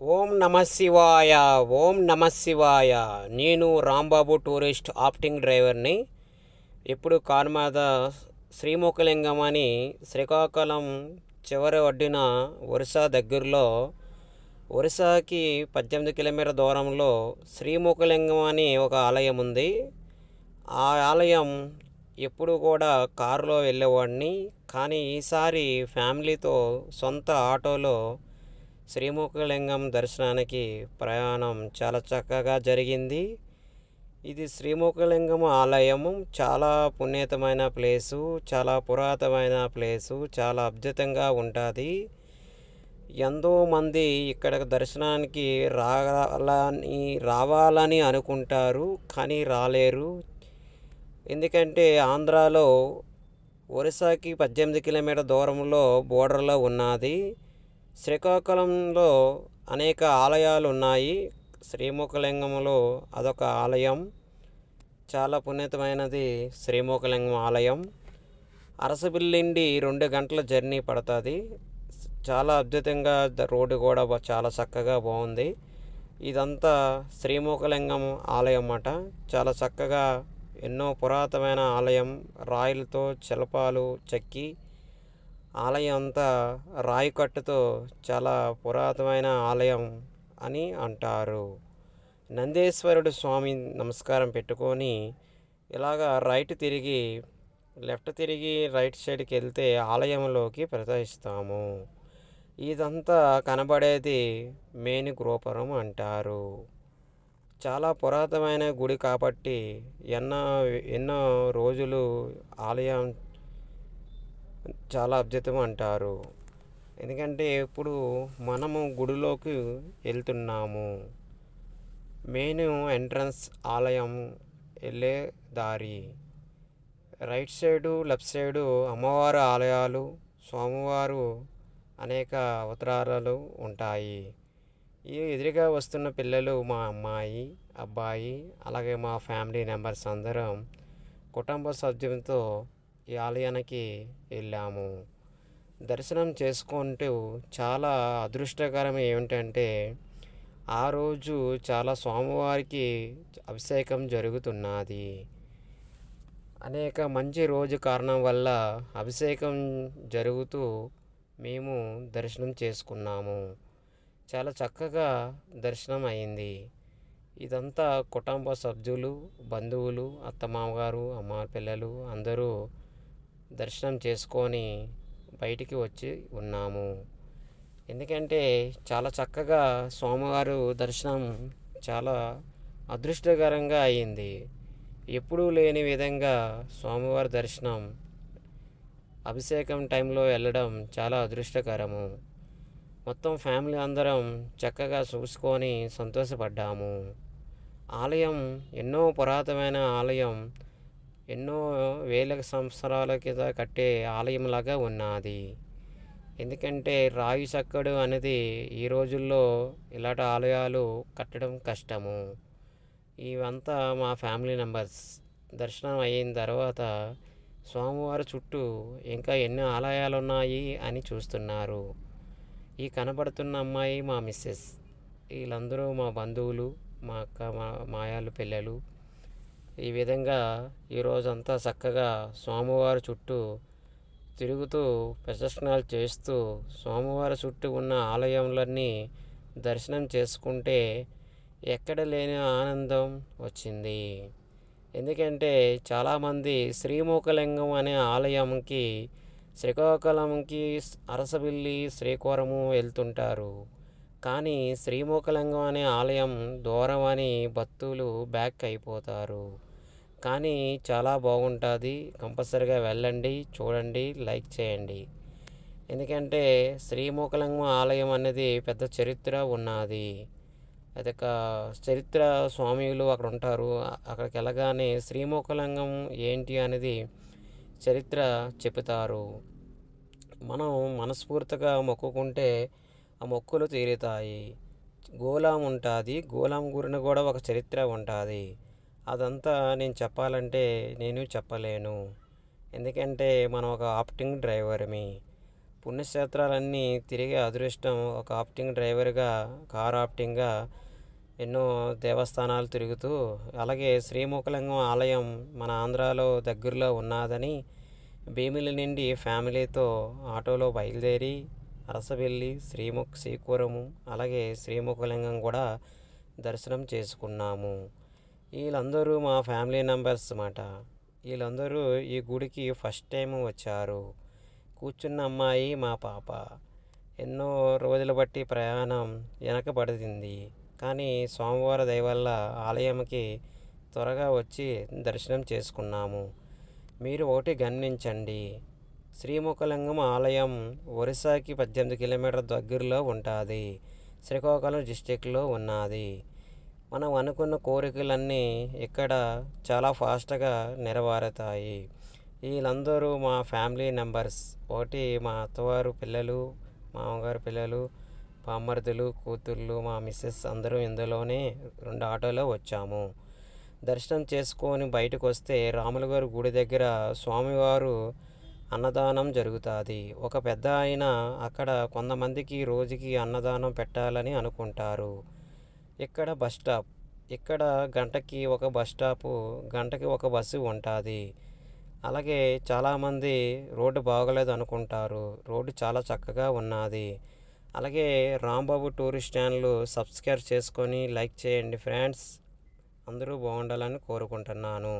ఓం నమ శివాయ. ఓం నమ శివాయ. నేను రాంబాబు టూరిస్ట్ ఆప్టింగ్ డ్రైవర్ని. ఇప్పుడు కారుమాద శ్రీముఖలింగం అని శ్రీకాకుళం చివరి ఒడ్డున ఒరిస్సా దగ్గరలో, ఒరిస్సాకి 18 కిలోమీటర్ల దూరంలో శ్రీముఖలింగం అని ఒక ఆలయం ఉంది. ఆ ఆలయం ఎప్పుడు కూడా కారులో వెళ్ళేవాడిని, కానీ ఈసారి ఫ్యామిలీతో సొంత ఆటోలో శ్రీముఖలింగం దర్శనానికి ప్రయాణం చాలా చక్కగా జరిగింది. ఇది శ్రీముఖలింగం ఆలయము చాలా పుణ్యతమైన ప్లేసు, చాలా పురాతనమైన ప్లేసు, చాలా అద్భుతంగా ఉంటుంది. ఎంతోమంది ఇక్కడ దర్శనానికి రావాలని అనుకుంటారు, కానీ రాలేరు. ఎందుకంటే ఆంధ్రాలో ఒరిస్సాకి 18 కిలోమీటర్ల దూరంలో బోర్డర్లో ఉన్నది. శ్రీకాకుళంలో అనేక ఆలయాలు ఉన్నాయి. శ్రీముఖలింగంలో అదొక ఆలయం, చాలా పుణ్యతమైనది శ్రీముఖలింగం ఆలయం. అరసవిల్లిండి 2 గంటల జర్నీ పడుతుంది. చాలా అద్భుతంగా రోడ్డు కూడా చాలా చక్కగా బాగుంది. ఇదంతా శ్రీముఖలింగం ఆలయం అన్నమాట. చాలా చక్కగా ఎన్నో పురాతనమైన ఆలయం, రాయిలతో శిల్పాలు చెక్కి ఆలయం అంతా రాయి కట్టుతో చాలా పురాతనమైన ఆలయం అని అంటారు. నందేశ్వరుడు స్వామి నమస్కారం పెట్టుకొని ఇలాగా లెఫ్ట్ తిరిగి రైట్ సైడ్కి వెళ్తే ఆలయంలోకి ప్రవేశిస్తాము. ఇదంతా కనబడేది మేని గోపురం అంటారు. చాలా పురాతనమైన గుడి కాబట్టి ఎన్నో రోజులు ఆలయం చాలా అద్భుతం అంటారు. ఎందుకంటే ఇప్పుడు మనము గుడిలోకి వెళ్తున్నాము. మెయిన్ ఎంట్రన్స్ ఆలయం వెళ్ళే దారి రైట్ సైడు లెఫ్ట్ సైడు అమ్మవారి ఆలయాలు, స్వామివారు అనేక అవతారాలు ఉంటాయి. ఈ ఎదురుగా వస్తున్న పిల్లలు మా అమ్మాయి, అబ్బాయి, అలాగే మా ఫ్యామిలీ మెంబర్స్ అందరం కుటుంబ సభ్యులతో ఈ ఆలయానికి వెళ్ళాము. దర్శనం చేసుకుంటూ చాలా అదృష్టకరం ఏమిటంటే ఆ రోజు చాలా స్వామివారికి అభిషేకం జరుగుతున్నది. అనేక మంచి రోజు కారణం వల్ల అభిషేకం జరుగుతూ మేము దర్శనం చేసుకున్నాము. చాలా చక్కగా దర్శనం అయింది. ఇదంతా కుటుంబ సభ్యులు, బంధువులు, అత్తమామగారు, అమ్మ పిల్లలు అందరూ దర్శనం చేసుకొని బయటికి వచ్చి ఉన్నాము. ఎందుకంటే చాలా చక్కగా స్వామివారు దర్శనం చాలా అదృష్టకరంగా అయింది. ఎప్పుడూ లేని విధంగా స్వామివారి దర్శనం అభిషేకం టైంలో వెళ్ళడం చాలా అదృష్టకరము. మొత్తం ఫ్యామిలీ అందరం చక్కగా చూసుకొని సంతోషపడ్డాము. ఆలయం ఎన్నో పురాతనమైన ఆలయం, ఎన్నో వేల సంవత్సరాల కింద కట్టే ఆలయంలాగా ఉన్నది. ఎందుకంటే రాయి చక్కడు అనేది ఈ రోజుల్లో ఇలాంటి ఆలయాలు కట్టడం కష్టము. ఇవంతా మా ఫ్యామిలీ మెంబర్స్ దర్శనం అయిన తర్వాత స్వామివారి చుట్టూ ఇంకా ఎన్ని ఆలయాలు ఉన్నాయి అని చూస్తున్నారు. ఈ కనబడుతున్న అమ్మాయి మా మిస్సెస్, వీళ్ళందరూ మా బంధువులు, మా అక్క, మా మాయాలు పిల్లలు. ఈ విధంగా ఈరోజంతా చక్కగా స్వామివారి చుట్టూ తిరుగుతూ ప్రదక్షిణాలు చేస్తూ స్వామివారి చుట్టూ ఉన్న ఆలయాలన్నీ దర్శనం చేసుకుంటే ఎక్కడ లేని ఆనందం వచ్చింది. ఎందుకంటే చాలామంది శ్రీముఖలింగం అనే ఆలయంకి శ్రీకాకుళంకి అరసవిల్లి, శ్రీకాకుళము వెళ్తుంటారు. కానీ శ్రీముఖలింగం అనే ఆలయం దూరం అని భక్తులు బ్యాక్ అయిపోతారు. కానీ చాలా బాగుంటుంది. కంపల్సరీగా వెళ్ళండి, చూడండి, లైక్ చేయండి. ఎందుకంటే శ్రీముఖలింగం ఆలయం అనేది పెద్ద చరిత్ర ఉన్నది. అదొక చరిత్ర, స్వామిలు అక్కడ ఉంటారు. అక్కడికి వెళ్ళగానే శ్రీముఖలింగం ఏంటి అనేది చరిత్ర చెబుతారు. మనం మనస్ఫూర్తిగా మొక్కుకుంటే ఆ మొక్కులు తీరుతాయి. గోలాం ఉంటుంది, గోలాం గురిన కూడా ఒక చరిత్ర ఉంటుంది. అదంతా నేను చెప్పాలంటే నేను చెప్పలేను. ఎందుకంటే మనం ఒక ఆప్టింగ్ డ్రైవర్మి. పుణ్యక్షేత్రాలన్నీ తిరిగే అదృష్టం ఒక ఆప్టింగ్ డ్రైవర్గా, కార్ ఆప్టింగ్గా ఎన్నో దేవస్థానాలు తిరుగుతూ, అలాగే శ్రీముఖలింగం ఆలయం మన ఆంధ్రాలో దగ్గరలో ఉన్నదని భీమిలి నుండి ఫ్యామిలీతో ఆటోలో బయలుదేరి అరసవెల్లి, శ్రీకాకుళము, అలాగే శ్రీముఖలింగం కూడా దర్శనం చేసుకున్నాము. వీళ్ళందరూ మా ఫ్యామిలీ మెంబర్స్ మాట. వీళ్ళందరూ ఈ గుడికి ఫస్ట్ టైం వచ్చారు. కూర్చున్న అమ్మాయి మా పాప. ఎన్నో రోజులు బట్టి ప్రయాణం వెనకబడింది, కానీ సోమవారం దయ వల్ల ఆలయంకి త్వరగా వచ్చి దర్శనం చేసుకున్నాము. మీరు ఒకటి గమనించండి, శ్రీముఖలింగం ఆలయం ఒరిస్సాకి 18 కిలోమీటర్ల దగ్గరలో ఉంటుంది. శ్రీకాకుళం డిస్టిక్లో ఉన్నది. మనం అనుకున్న కోరికలన్నీ ఇక్కడ చాలా ఫాస్ట్గా నెరవేరుతాయి. వీళ్ళందరూ మా ఫ్యామిలీ మెంబర్స్. ఒకటి మా అత్తవారు పిల్లలు, మామగారు పిల్లలు, బామ్మర్దులు, కూతుర్లు, మా మిస్సెస్ అందరూ ఇందులోనే 2 ఆటోలో వచ్చాము. దర్శనం చేసుకొని బయటకు వస్తే రాములగారి గుడి దగ్గర స్వామివారు అన్నదానం జరుగుతుంది. ఒక పెద్ద ఆయన అక్కడ కొంతమందికి రోజుకి అన్నదానం పెట్టాలని అనుకుంటారు. ఇక్కడ బస్ స్టాప్, ఇక్కడ గంటకి ఒక బస్ స్టాపు, గంటకి ఒక బస్సు ఉంటుంది. అలాగే చాలామంది రోడ్డు బాగోలేదు అనుకుంటారు, రోడ్డు చాలా చక్కగా ఉన్నది. అలాగే రాంబాబు టూరిస్ట్ ఛానల్ సబ్స్క్రైబ్ చేసుకొని లైక్ చేయండి ఫ్రెండ్స్. అందరూ బాగుండాలని కోరుకుంటున్నాను.